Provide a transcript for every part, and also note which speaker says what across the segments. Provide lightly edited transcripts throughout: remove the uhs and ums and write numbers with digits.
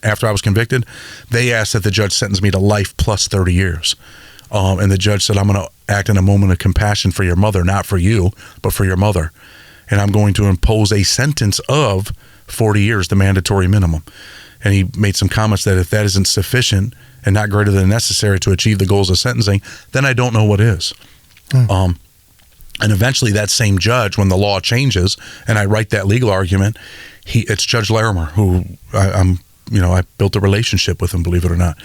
Speaker 1: after I was convicted, they asked that the judge sentence me to life plus 30 years. And the judge said, I'm going to act in a moment of compassion for your mother, not for you, but for your mother. And I'm going to impose a sentence of 40 years, the mandatory minimum. And he made some comments that if that isn't sufficient and not greater than necessary to achieve the goals of sentencing, then I don't know what is. And eventually that same judge, when the law changes and I write that legal argument, it's Judge Larimer, who I built a relationship with him, believe it or not.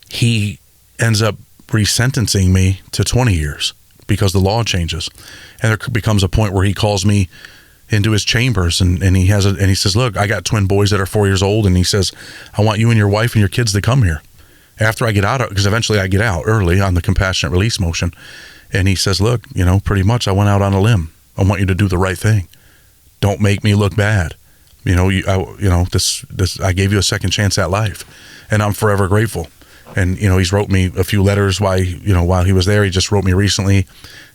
Speaker 1: He ends up resentencing me to 20 years because the law changes. And there becomes a point where he calls me into his chambers and he says, look, I got twin boys that are 4 years old. And he says, I want you and your wife and your kids to come here after I get out, because eventually I get out early on the compassionate release motion. And he says, look, pretty much I went out on a limb. I want you to do the right thing. Don't make me look bad. I gave you a second chance at life, and I'm forever grateful. And, he's wrote me a few letters while he was there. He just wrote me recently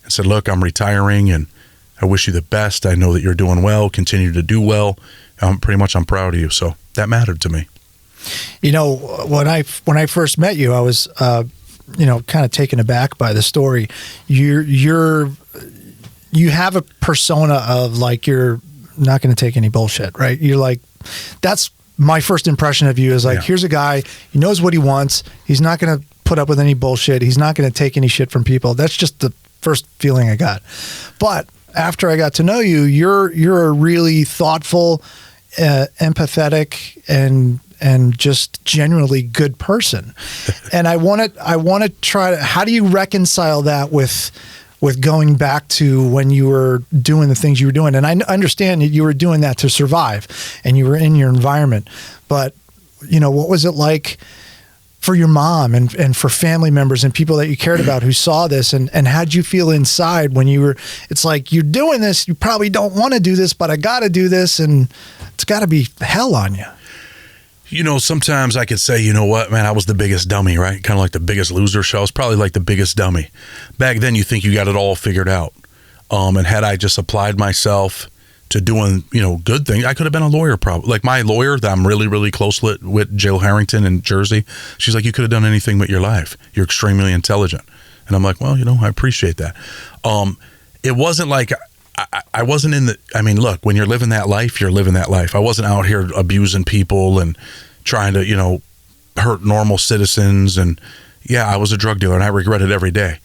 Speaker 1: and said, look, I'm retiring and I wish you the best. I know that you're doing well, continue to do well. I'm proud of you. So that mattered to me.
Speaker 2: When I first met you, I was, kind of taken aback by the story. You have a persona of like, you're not going to take any bullshit, right? You're like, that's my first impression of you is like, Here's a guy, he knows what he wants. He's not going to put up with any bullshit. He's not going to take any shit from people. That's just the first feeling I got. But after I got to know you, you're a really thoughtful, empathetic, and just genuinely good person. And I want to try to, how do you reconcile that with going back to when you were doing the things you were doing? And I understand that you were doing that to survive and you were in your environment, but what was it like for your mom and for family members and people that you cared about who saw this, and how'd you feel inside when it's like, you're doing this, you probably don't want to do this, but I got to do this, and it's got to be hell on you.
Speaker 1: Sometimes I could say, you know what, man, I was the biggest dummy, right? Kind of like the Biggest Loser show. I was probably like the biggest dummy. Back then, you think you got it all figured out. And had I just applied myself to doing, good things, I could have been a lawyer probably. Like my lawyer that I'm really, really close with, Jill Harrington in Jersey, she's like, you could have done anything with your life. You're extremely intelligent. And I'm like, well, I appreciate that. It wasn't like... I wasn't look, when you're living that life, you're living that life. I wasn't out here abusing people and trying to, hurt normal citizens. And I was a drug dealer and I regret it every day.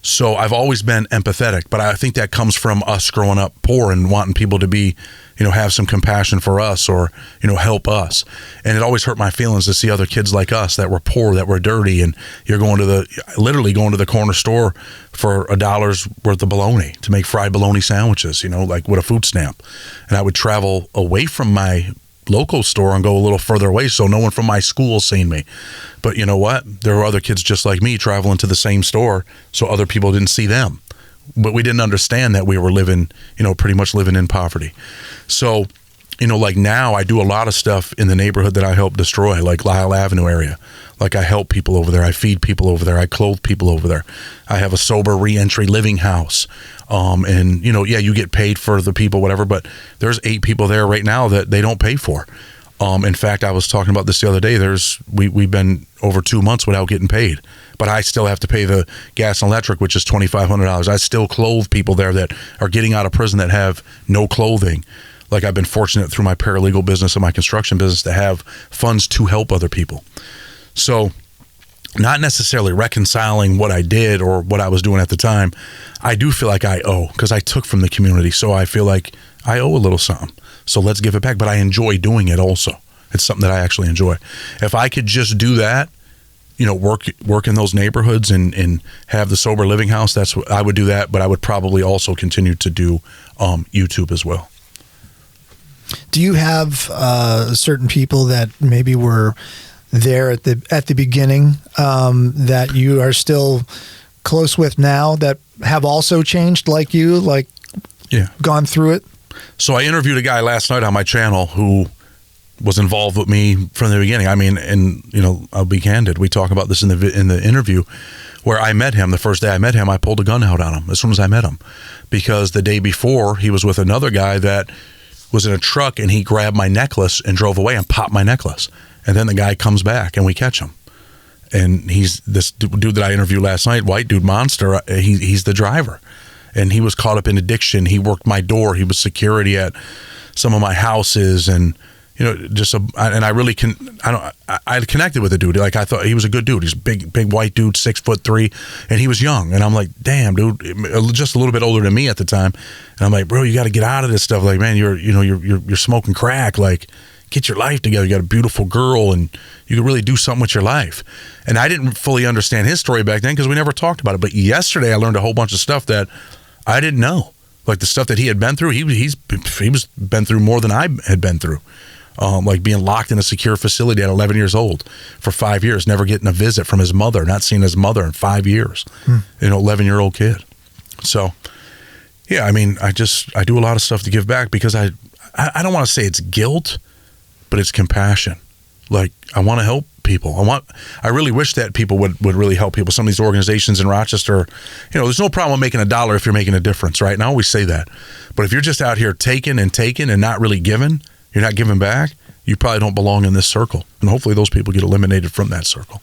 Speaker 1: So I've always been empathetic, but I think that comes from us growing up poor and wanting people to be, have some compassion for us or, help us. And it always hurt my feelings to see other kids like us that were poor, that were dirty. And you're literally going to the corner store for $1 worth of bologna to make fried bologna sandwiches, like with a food stamp. And I would travel away from my local store and go a little further away so no one from my school seen me. But you know what? There were other kids just like me traveling to the same store so other people didn't see them. But we didn't understand that we were living, pretty much living in poverty. So, like now I do a lot of stuff in the neighborhood that I help destroy, like Lyell Avenue area. Like I help people over there. I feed people over there. I clothe people over there. I have a sober reentry living house. And, you get paid for the people, whatever, but there's 8 people there right now that they don't pay for. In fact, I was talking about this the other day. We've been over 2 months without getting paid, but I still have to pay the gas and electric, which is $2,500. I still clothe people there that are getting out of prison that have no clothing. Like I've been fortunate through my paralegal business and my construction business to have funds to help other people. So not necessarily reconciling what I did or what I was doing at the time. I do feel like I owe, because I took from the community. So I feel like I owe a little something. So let's give it back. But I enjoy doing it also. It's something that I actually enjoy. If I could just do that, work in those neighborhoods and have the sober living house, that's what I would do that. But I would probably also continue to do YouTube as well.
Speaker 2: Do you have certain people that maybe were there at the beginning that you are still close with now that have also changed like you, gone through it?
Speaker 1: So I interviewed a guy last night on my channel who was involved with me from the beginning. I'll be candid. We talk about this in the interview where I met him. The first day I met him, I pulled a gun out on him as soon as I met him, because the day before he was with another guy that was in a truck and he grabbed my necklace and drove away and popped my necklace. And then the guy comes back and we catch him. And he's this dude that I interviewed last night, white dude, monster. He's the driver. And he was caught up in addiction. He worked my door. He was security at some of my houses. And, you know, and I really I connected with the dude. Like, I thought he was a good dude. He's a big white dude, 6'3", and he was young. And I'm like, damn, dude, just a little bit older than me at the time. And I'm like, bro, you got to get out of this stuff. Like, man, you're smoking crack. Like, get your life together. You got a beautiful girl, and you can really do something with your life. And I didn't fully understand his story back then because we never talked about it. But yesterday I learned a whole bunch of stuff that I didn't know. Like the stuff that he had been through, he was been through more than I had been through. Like being locked in a secure facility at 11 years old for 5 years, never getting a visit from his mother, not seeing his mother in 5 years. 11-year-old kid. So, yeah, I mean, I do a lot of stuff to give back because I don't want to say it's guilt, but it's compassion. Like, I want to help people. I really wish that people would really help people. Some of these organizations in Rochester, you know, there's no problem making $1 if you're making a difference, right? And I always say that. But if you're just out here taking and not really giving, you're not giving back, you probably don't belong in this circle. And hopefully those people get eliminated from that circle.